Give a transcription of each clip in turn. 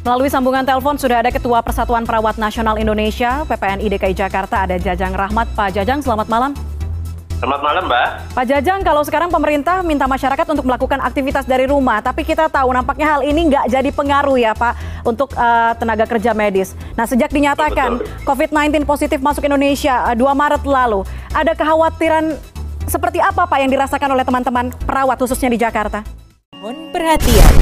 Melalui sambungan telepon sudah ada Ketua Persatuan Perawat Nasional Indonesia, PPNI DKI Jakarta, ada Jajang Rahmat. Pak Jajang, selamat malam. Selamat malam, Mbak. Pak Jajang, kalau sekarang pemerintah minta masyarakat untuk melakukan aktivitas dari rumah, tapi kita tahu nampaknya hal ini nggak jadi pengaruh ya Pak untuk tenaga kerja medis. Nah, sejak dinyatakan COVID-19 positif masuk Indonesia 2 Maret lalu, ada kekhawatiran seperti apa Pak yang dirasakan oleh teman-teman perawat khususnya di Jakarta? Mohon perhatian.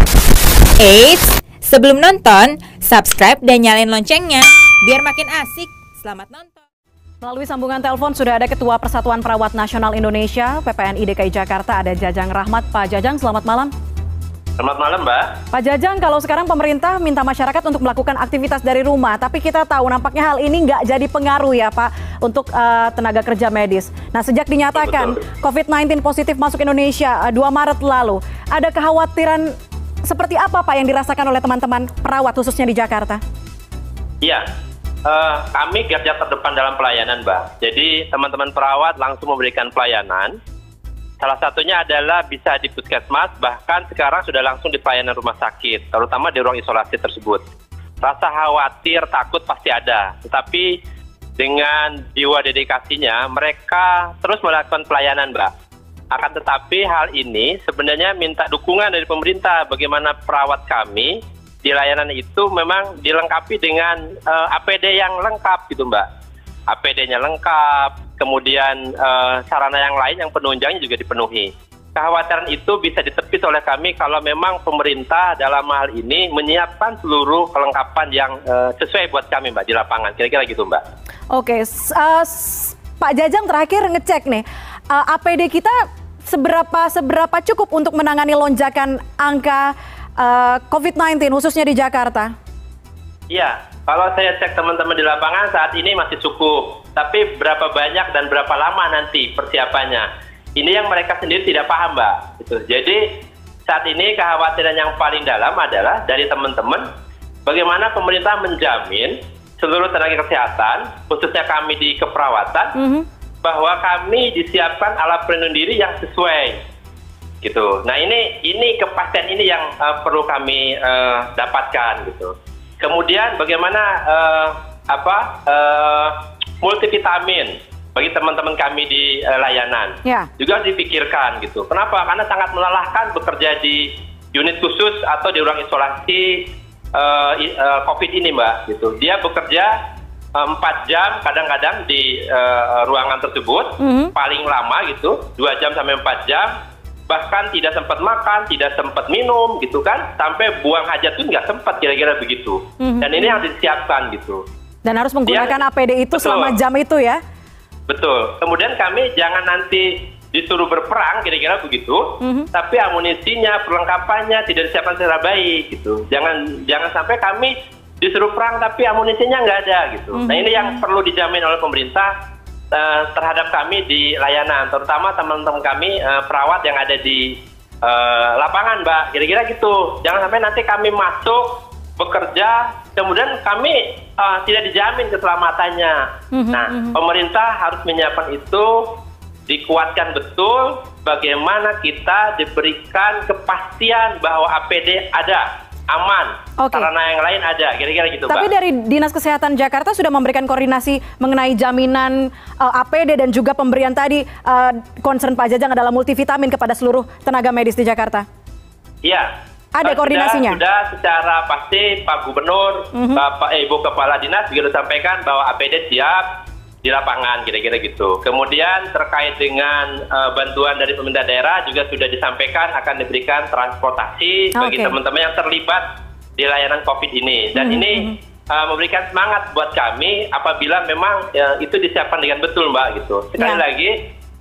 Eits, sebelum nonton, subscribe dan nyalain loncengnya biar makin asik. Selamat nonton. Melalui sambungan telepon sudah ada Ketua Persatuan Perawat Nasional Indonesia, PPNI DKI Jakarta, ada Jajang Rahmat. Pak Jajang, selamat malam. Selamat malam, Mbak. Pak Jajang, kalau sekarang pemerintah minta masyarakat untuk melakukan aktivitas dari rumah, tapi kita tahu nampaknya hal ini nggak jadi pengaruh ya Pak untuk tenaga kerja medis. Nah, sejak dinyatakan COVID-19 positif masuk Indonesia 2 Maret lalu, ada kekhawatiran seperti apa Pak yang dirasakan oleh teman-teman perawat khususnya di Jakarta? Iya, kami garda terdepan dalam pelayanan, Mbak. Jadi teman-teman perawat langsung memberikan pelayanan. Salah satunya adalah bisa di puskesmas, bahkan sekarang sudah langsung di pelayanan rumah sakit, terutama di ruang isolasi tersebut. Rasa khawatir, takut pasti ada, tetapi dengan jiwa dedikasinya, mereka terus melakukan pelayanan, Mbak. Akan tetapi hal ini sebenarnya minta dukungan dari pemerintah, bagaimana perawat kami di layanan itu memang dilengkapi dengan APD yang lengkap gitu, Mbak. APD-nya lengkap, kemudian sarana yang lain yang penunjangnya juga dipenuhi. Kekhawatiran itu bisa ditepis oleh kami kalau memang pemerintah dalam hal ini menyiapkan seluruh kelengkapan yang sesuai buat kami, Mbak, di lapangan. Kira-kira gitu, Mbak. Oke, Pak Jajang terakhir ngecek nih, APD kita seberapa cukup untuk menangani lonjakan angka COVID-19 khususnya di Jakarta? Iya, kalau saya cek teman-teman di lapangan saat ini masih cukup. Tapi berapa banyak dan berapa lama nanti persiapannya? Ini yang mereka sendiri tidak paham, Mbak. Gitu. Jadi saat ini kekhawatiran yang paling dalam adalah dari teman-teman, bagaimana pemerintah menjamin seluruh tenaga kesehatan, khususnya kami di keperawatan, bahwa kami disiapkan alat pelindung diri yang sesuai. Gitu. Nah, ini kepastian ini yang perlu kami dapatkan gitu. Kemudian bagaimana multivitamin bagi teman-teman kami di layanan juga dipikirkan gitu. Kenapa? Karena sangat melelahkan bekerja di unit khusus atau di ruang isolasi COVID ini, Mbak. Gitu. Dia bekerja 4 jam kadang-kadang di ruangan tersebut, paling lama gitu 2 jam sampai 4 jam. Bahkan tidak sempat makan, tidak sempat minum, gitu kan, sampai buang hajat pun nggak sempat, kira-kira begitu. Dan ini harus disiapkan gitu. Dan harus menggunakan APD itu selama jam itu ya? Betul. Kemudian kami jangan nanti disuruh berperang, kira-kira begitu, tapi amunisinya, perlengkapannya tidak disiapkan secara baik, gitu. Jangan sampai kami disuruh perang, tapi amunisinya nggak ada, gitu. Nah, ini yang perlu dijamin oleh pemerintah terhadap kami di layanan, terutama teman-teman kami perawat yang ada di lapangan, Mbak. Kira-kira gitu. Jangan sampai nanti kami masuk bekerja, kemudian kami tidak dijamin keselamatannya. Nah, pemerintah harus menyiapkan itu, dikuatkan betul, bagaimana kita diberikan kepastian bahwa APD ada, aman, sarana yang lain ada, kira-kira gitu, Mbak. Tapi dari Dinas Kesehatan Jakarta sudah memberikan koordinasi mengenai jaminan APD dan juga pemberian tadi, concern Pak Jajang adalah multivitamin kepada seluruh tenaga medis di Jakarta. Iya. Ada koordinasinya? Sudah secara pasti Pak Gubernur, Ibu Kepala Dinas juga sampaikan bahwa APD siap di lapangan, kira-kira gitu. Kemudian terkait dengan bantuan dari pemerintah daerah juga sudah disampaikan akan diberikan transportasi bagi teman-teman yang terlibat di layanan COVID ini. Dan ini memberikan semangat buat kami apabila memang itu disiapkan dengan betul, Mbak, gitu. Sekali lagi,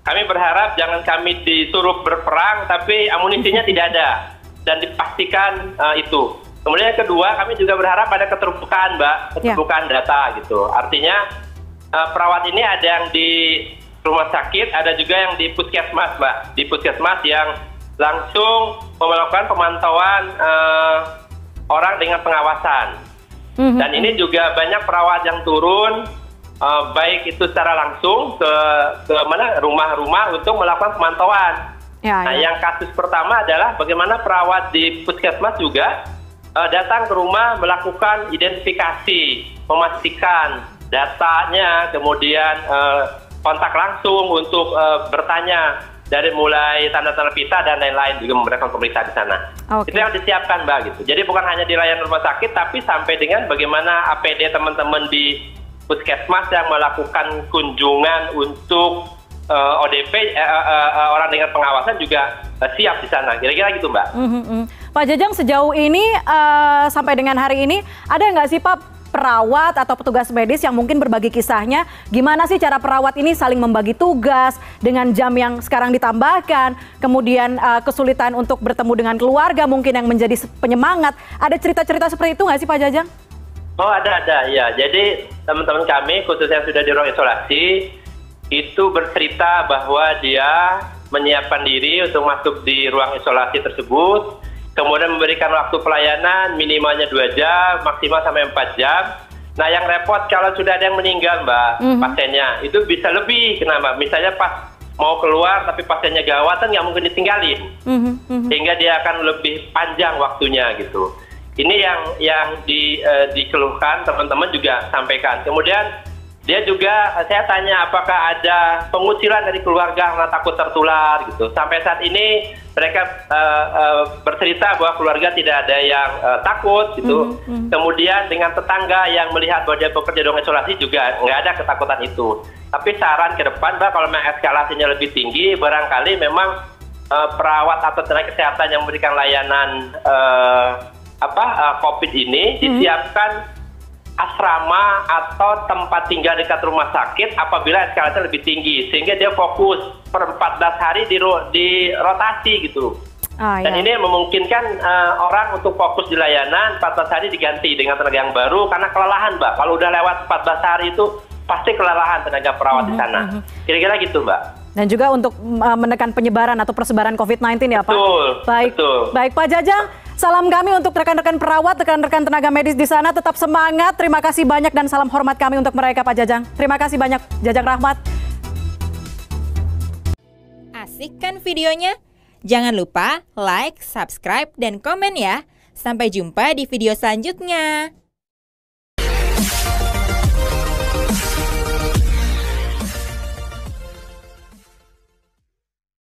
kami berharap jangan kami disuruh berperang, tapi amunisinya tidak ada dan dipastikan itu. Kemudian yang kedua, kami juga berharap ada keterbukaan, Mbak, keterbukaan data gitu. Artinya perawat ini ada yang di rumah sakit, ada juga yang di puskesmas, Mbak. Di puskesmas yang langsung melakukan pemantauan orang dengan pengawasan. Dan ini juga banyak perawat yang turun, baik itu secara langsung ke rumah-rumah untuk melakukan pemantauan. Nah, yang kasus pertama adalah bagaimana perawat di puskesmas juga datang ke rumah melakukan identifikasi, memastikan datanya, kemudian kontak langsung untuk bertanya dari mulai tanda-tanda pita dan lain-lain, juga memberikan pemeriksaan di sana. Okay. Itu yang disiapkan, Mbak, gitu. Jadi bukan hanya di layanan rumah sakit, tapi sampai dengan bagaimana APD teman-teman di puskesmas yang melakukan kunjungan untuk ODP, orang dengan pengawasan juga siap di sana. Kira-kira gitu, Mbak. Pak Jajang, sejauh ini sampai dengan hari ini ada nggak sih Pak perawat atau petugas medis yang mungkin berbagi kisahnya gimana sih cara perawat ini saling membagi tugas dengan jam yang sekarang ditambahkan, kemudian kesulitan untuk bertemu dengan keluarga mungkin yang menjadi penyemangat. Ada cerita-cerita seperti itu nggak sih Pak Jajang? Oh, ada ya. Jadi teman-teman kami khususnya yang sudah di ruang isolasi itu bercerita bahwa dia menyiapkan diri untuk masuk di ruang isolasi tersebut, kemudian memberikan waktu pelayanan minimalnya 2 jam, maksimal sampai 4 jam. Nah, yang repot kalau sudah ada yang meninggal, Mbak, pasiennya, itu bisa lebih. Kenapa? Misalnya pas mau keluar tapi pasiennya gawat, kan nggak mungkin ditinggalin. Sehingga dia akan lebih panjang waktunya gitu. Ini yang dikeluhkan, teman-teman juga sampaikan. Kemudian dia juga, saya tanya apakah ada pengucilan dari keluarga karena takut tertular gitu. Sampai saat ini mereka bercerita bahwa keluarga tidak ada yang takut gitu. Kemudian dengan tetangga yang melihat bahwa dia bekerja di ruang isolasi juga nggak ada ketakutan itu. Tapi saran ke depan, Mbak, kalau memang eskalasinya lebih tinggi, barangkali memang perawat atau tenaga kesehatan yang memberikan layanan COVID ini disiapkan asrama atau tempat tinggal dekat rumah sakit apabila eskalasinya lebih tinggi, sehingga dia fokus per 14 hari di rotasi gitu. Dan ini memungkinkan orang untuk fokus di layanan, 14 hari diganti dengan tenaga yang baru karena kelelahan, Mbak. Kalau udah lewat 14 hari itu pasti kelelahan tenaga perawat di sana. Kira-kira gitu, Mbak. Dan juga untuk menekan penyebaran atau persebaran COVID-19 ya Pak? Betul. Baik Pak Jajang, salam kami untuk rekan-rekan perawat, rekan-rekan tenaga medis di sana. Tetap semangat, terima kasih banyak dan salam hormat kami untuk mereka Pak Jajang. Terima kasih banyak, Jajang Rahmat. Asik kan videonya? Jangan lupa like, subscribe, dan komen ya. Sampai jumpa di video selanjutnya.